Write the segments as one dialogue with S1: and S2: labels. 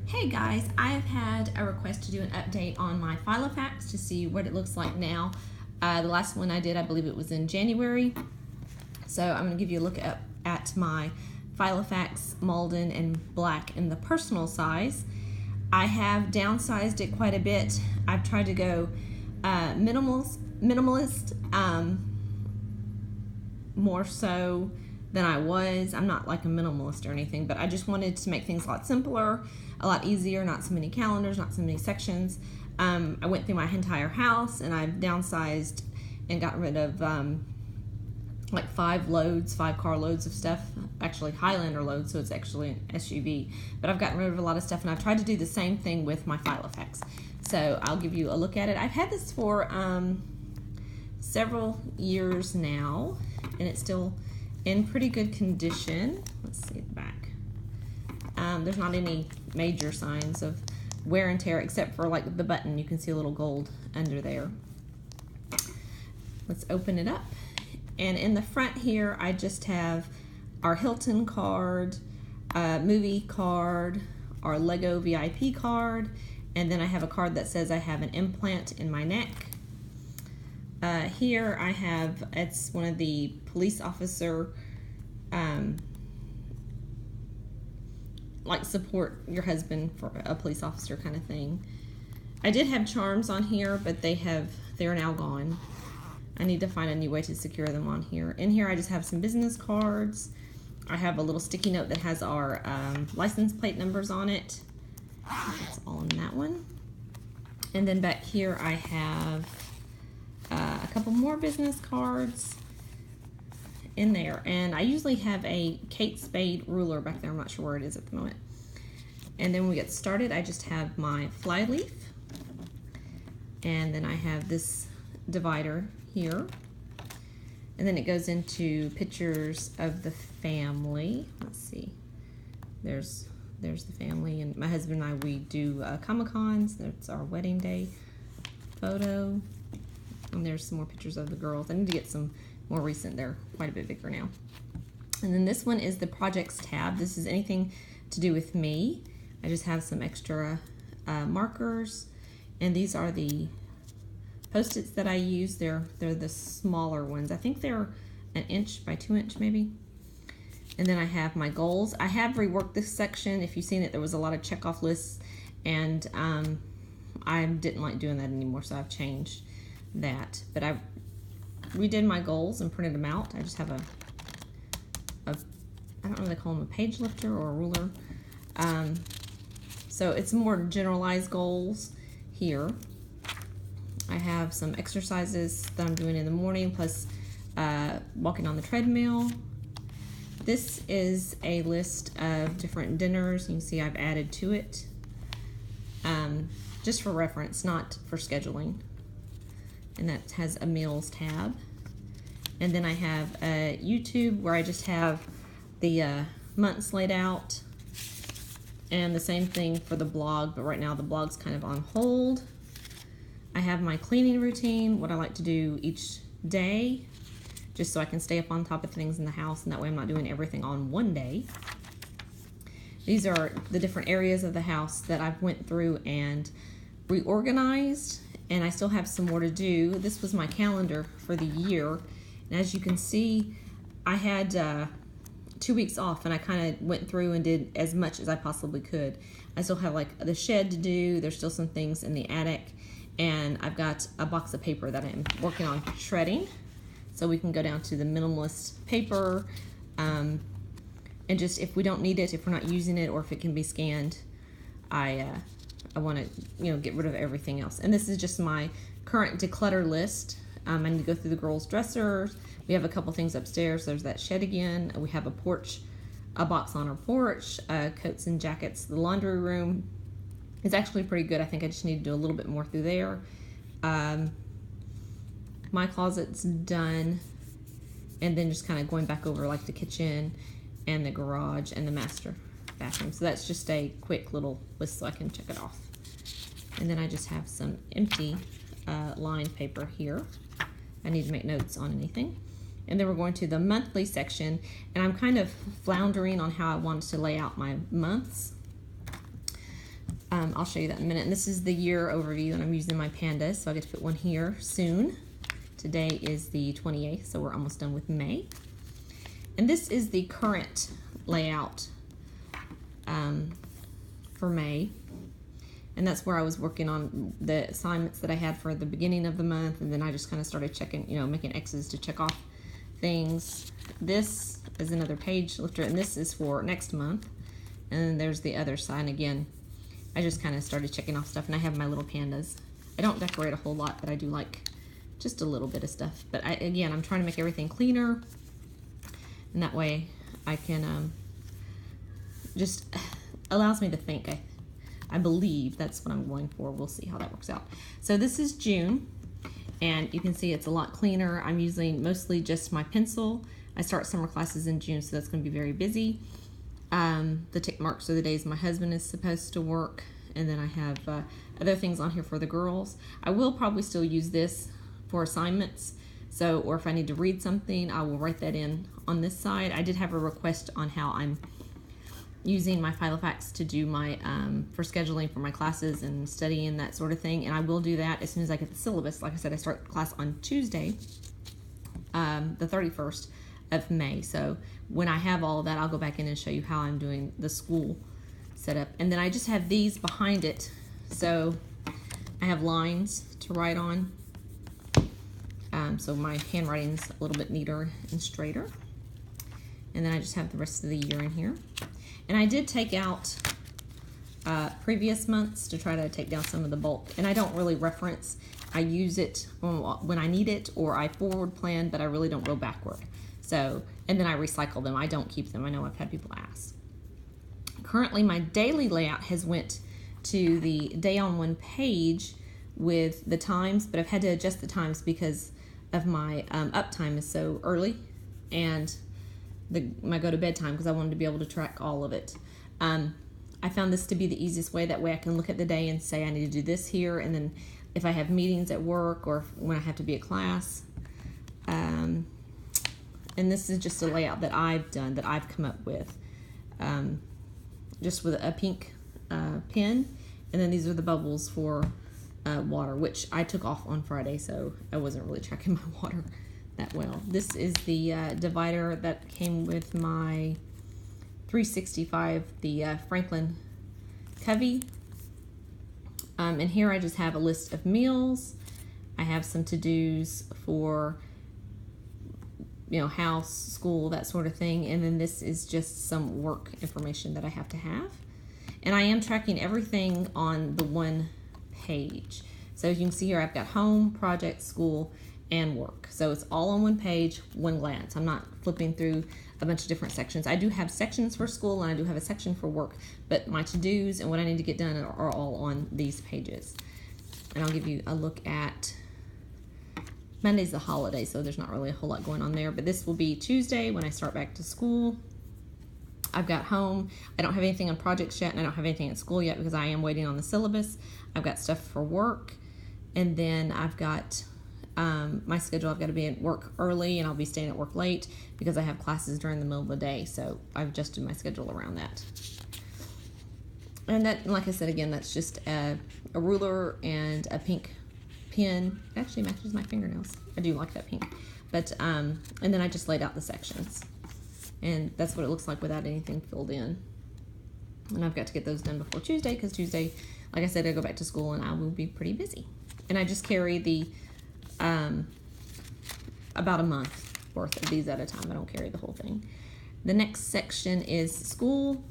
S1: Hey guys, I have had a request to do an update on my Filofax to see what it looks like now. The last one I did, I believe it was in January. So I'm going to give you a look at my Filofax Malden and black in the personal size. I have downsized it quite a bit. I've tried to go minimalist more so than I was. I'm not like a minimalist or anything, but I just wanted to make things a lot simpler, a lot easier, not so many calendars, not so many sections. I went through my entire house and I've downsized and got rid of like 5 car loads of stuff, actually Highlander loads, so it's actually an SUV, but I've gotten rid of a lot of stuff, and I've tried to do the same thing with my Filofax. So I'll give you a look at it. I've had this for several years now, and it's still in pretty good condition. Let's see the back. There's not any major signs of wear and tear except for like the button. You can see a little gold under there. Let's open it up. And in the front here, I just have our Hilton card, movie card, our Lego VIP card, and then I have a card that says I have an implant in my neck. Here I have, it's one of the police officer, like support your husband for a police officer kind of thing. I did have charms on here, but they're now gone. I need to find a new way to secure them on here. In here I just have some business cards. I have a little sticky note that has our license plate numbers on it. That's all in that one. And then back here I have a couple more business cards in there. And I usually have a Kate Spade ruler back there. I'm not sure where it is at the moment. And then when we get started, I just have my flyleaf. And then I have this divider here, and then it goes into pictures of the family. Let's see, there's the family, and my husband and I, we do Comic-Cons. That's our wedding day photo, and there's some more pictures of the girls. I need to get some more recent. They're quite a bit bigger now. And then this one is the projects tab. This is anything to do with me. I just have some extra markers, and these are the Post-its that I use. They're the smaller ones. I think they're 1 inch by 2 inch maybe. And then I have my goals. I have reworked this section. If you've seen it, there was a lot of checkoff lists, and I didn't like doing that anymore, so I've changed that. But I redid my goals and printed them out. I just have I don't know if they call them a page lifter or a ruler. So it's more generalized goals here. I have some exercises that I'm doing in the morning, plus walking on the treadmill. This is a list of different dinners. You can see I've added to it, just for reference, not for scheduling. And that has a meals tab. And then I have a YouTube where I just have the months laid out, and the same thing for the blog, but right now the blog's kind of on hold. I have my cleaning routine, what I like to do each day, just so I can stay up on top of things in the house, and that way I'm not doing everything on one day. These are the different areas of the house that I've went through and reorganized, and I still have some more to do. This was my calendar for the year, and as you can see, I had 2 weeks off, and I kind of went through and did as much as I possibly could. I still have like the shed to do. There's still some things in the attic. And I've got a box of paper that I'm working on shredding, so we can go down to the minimalist paper, and just if we don't need it, if we're not using it, or if it can be scanned, I want to get rid of everything else. And this is just my current declutter list. I need to go through the girls' dressers. We have a couple things upstairs. There's that shed again. We have a box on our porch, coats and jackets. The laundry room is actually pretty good. I think I just need to do a little bit more through there. My closet's done, and then just kind of going back over like the kitchen and the garage and the master bathroom. So that's just a quick little list so I can check it off. And then I just have some empty lined paper here. I need to make notes on anything. And then we're going to the monthly section, and I'm kind of floundering on how I wanted to lay out my months. I'll show you that in a minute. And this is the year overview, and I'm using my pandas, so I get to put one here soon. Today is the 28th, so we're almost done with May. And this is the current layout for May. And that's where I was working on the assignments that I had for the beginning of the month, and then I just kind of started checking, making X's to check off things. This is another page lifter, and this is for next month. And then there's the other side. And again, I just kind of started checking off stuff, and I have my little pandas. I don't decorate a whole lot, but I do like just a little bit of stuff. But again, I'm trying to make everything cleaner, and that way I can just allows me to think. I believe that's what I'm going for. We'll see how that works out. So this is June, and you can see it's a lot cleaner. I'm using mostly just my pencil. I start summer classes in June, so that's going to be very busy. The tick marks are the days my husband is supposed to work, and then I have other things on here for the girls. I will probably still use this for assignments, or if I need to read something, I will write that in on this side. I did have a request on how I'm using my Filofax to do my for scheduling for my classes and studying, that sort of thing, and I will do that as soon as I get the syllabus. Like I said, I start class on Tuesday, the 31st of May. So when I have all of that, I'll go back in and show you how I'm doing the school setup. And then I just have these behind it, so I have lines to write on. So my handwriting's a little bit neater and straighter. And then I just have the rest of the year in here. And I did take out previous months to try to take down some of the bulk. And I don't really reference. I use it when I need it, or I forward plan, but I really don't go backward. So, and then I recycle them. I don't keep them. I know I've had people ask. Currently, my daily layout has went to the day on one page with the times, but I've had to adjust the times because of my uptime is so early, and my go to bed time, because I wanted to be able to track all of it. I found this to be the easiest way. That way I can look at the day and say I need to do this here, and then if I have meetings at work or when I have to be at class. And this is just a layout that I've done, that I've come up with, just with a pink pen, and then these are the bubbles for water, which I took off on Friday, so I wasn't really tracking my water that well. This is the divider that came with my 365, the Franklin Covey. And here I just have a list of meals. I have some to-dos for house, school, that sort of thing. And then this is just some work information that I have to have. And I am tracking everything on the one page. So as you can see here, I've got home, project, school, and work. So it's all on one page, one glance. I'm not flipping through a bunch of different sections. I do have sections for school, and I do have a section for work, but my to-dos and what I need to get done are all on these pages. And I'll give you a look at Monday's the holiday, so there's not really a whole lot going on there, but this will be Tuesday when I start back to school. I've got home. I don't have anything on projects yet, and I don't have anything at school yet because I am waiting on the syllabus. I've got stuff for work, and then I've got my schedule. I've got to be at work early, and I'll be staying at work late because I have classes during the middle of the day, so I've adjusted my schedule around that. And that, like I said again, that's just a ruler and a pink pen. It actually matches my fingernails. I do like that pink. But and then I just laid out the sections, and that's what it looks like without anything filled in. And I've got to get those done before Tuesday, because Tuesday, like I said, I go back to school and I will be pretty busy. And I just carry the about a month worth of these at a time. I don't carry the whole thing. The next section is school.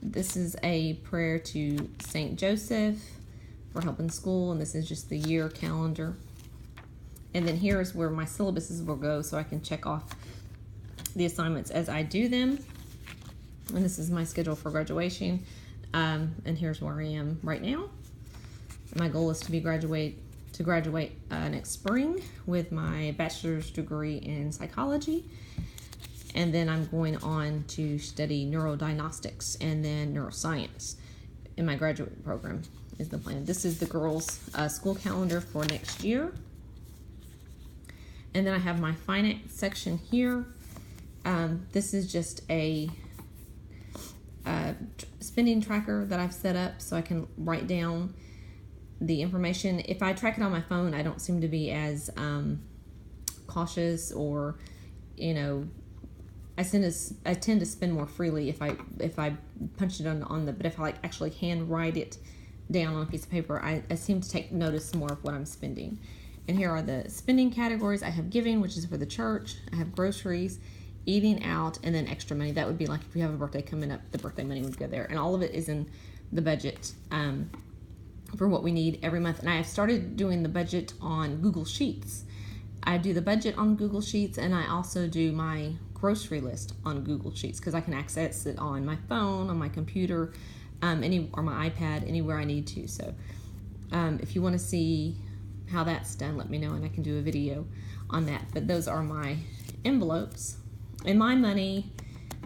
S1: This is a prayer to St. Joseph for helping school, and this is just the year calendar. And then here is where my syllabuses will go, so I can check off the assignments as I do them. And this is my schedule for graduation. And here's where I am right now. My goal is to graduate next spring with my bachelor's degree in psychology. And then I'm going on to study neurodiagnostics and then neuroscience in my graduate program is the plan. This is the girls' school calendar for next year. And then I have my finance section here. This is just a spending tracker that I've set up so I can write down the information. If I track it on my phone, I don't seem to be as cautious, or I tend to spend more freely if I punch it on the, but if I like actually hand write it down on a piece of paper, I seem to take notice more of what I'm spending. And here are the spending categories. I have giving, which is for the church. I have groceries, eating out, and then extra money. That would be like if you have a birthday coming up, the birthday money would go there. And all of it is in the budget for what we need every month. And I have started doing the budget on Google Sheets. I do the budget on Google Sheets, and I also do my grocery list on Google Sheets because I can access it on my phone, on my computer, or my iPad, anywhere I need to. So if you want to see how that's done, let me know and I can do a video on that. But those are my envelopes, and my money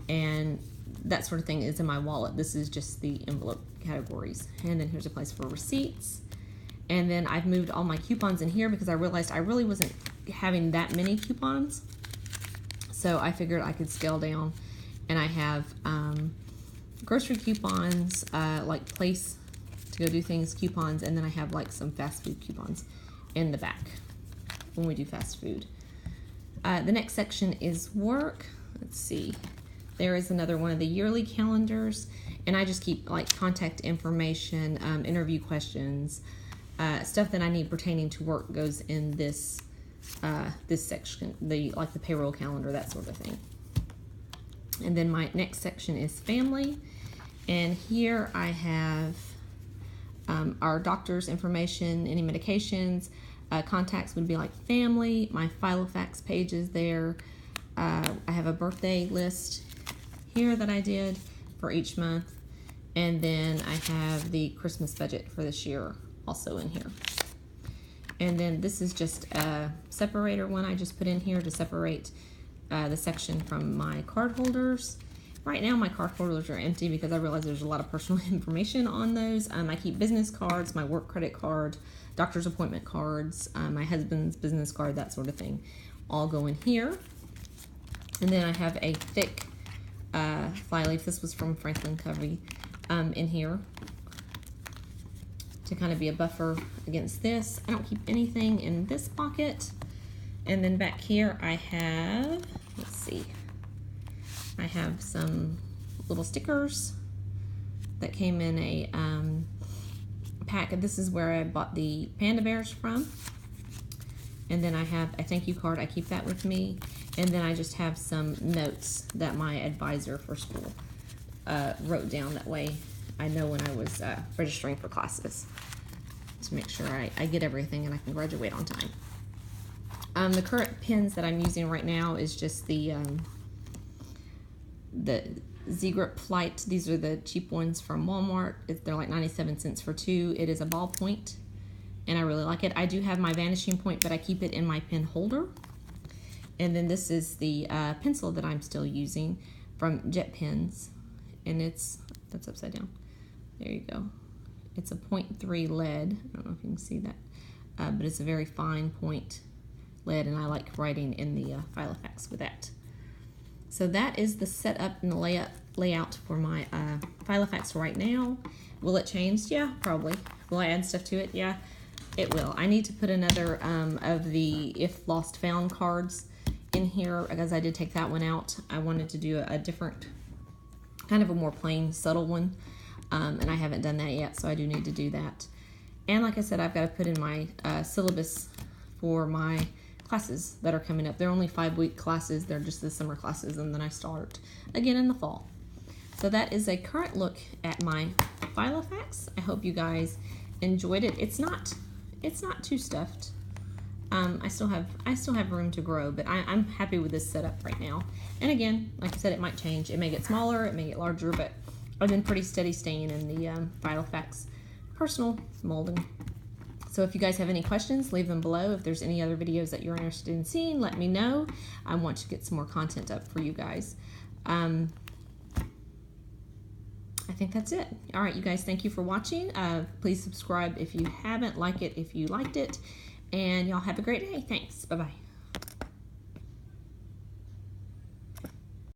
S1: and that sort of thing is in my wallet. This is just the envelope categories. And then here's a place for receipts. And then I've moved all my coupons in here because I realized I really wasn't having that many coupons. So I figured I could scale down, and I have grocery coupons, like place to go do things coupons, and then I have like some fast food coupons in the back when we do fast food. The next section is work. Let's see. There is another one of the yearly calendars, and I just keep like contact information, interview questions, stuff that I need pertaining to work goes in this this section, the payroll calendar, that sort of thing. And then my next section is family, and here I have our doctor's information, any medications, contacts would be like family, my Filofax pages there. I have a birthday list here that I did for each month, and then I have the Christmas budget for this year also in here. And then this is just a separator one I just put in here to separate the section from my card holders. Right now my card holders are empty because I realize there's a lot of personal information on those. I keep business cards, my work credit card, doctor's appointment cards, my husband's business card, that sort of thing, all go in here. And then I have a thick fly leaf. This was from Franklin Covey in here to kind of be a buffer against this. I don't keep anything in this pocket. And then back here I have, let's see, I have some little stickers that came in a pack. This is where I bought the panda bears from. And then I have a thank you card. I keep that with me. And then I just have some notes that my advisor for school wrote down. That way I know when I was registering for classes to make sure I get everything and I can graduate on time. The current pens that I'm using right now is just the Z-Grip Flight. These are the cheap ones from Walmart. They're like 97 cents for two. It is a ballpoint, and I really like it. I do have my vanishing point, but I keep it in my pen holder. And then this is the pencil that I'm still using from Jet Pens, and that's upside down. There you go. It's a 0.3 lead. I don't know if you can see that, but it's a very fine point lead, and I like writing in the Filofax with that. So that is the setup and the layout for my Filofax right now. Will it change? Yeah, probably. Will I add stuff to it? Yeah, it will. I need to put another of the if lost found cards in here because I did take that one out. I wanted to do a different, kind of a more plain, subtle one, and I haven't done that yet, so I do need to do that. And like I said, I've got to put in my syllabus for my classes that are coming up. They're only 5-week classes. They're just the summer classes, and then I start again in the fall. So that is a current look at my Filofax. I hope you guys enjoyed it. It's not too stuffed. I still have room to grow, but I'm happy with this setup right now. And again, like I said, it might change. It may get smaller, it may get larger, but I've been pretty steady staying in the Filofax personal Malden. So if you guys have any questions, leave them below. If there's any other videos that you're interested in seeing, let me know. I want to get some more content up for you guys. I think that's it. All right, you guys, thank you for watching. Please subscribe if you haven't, like it if you liked it, and y'all have a great day. Thanks. Bye-bye.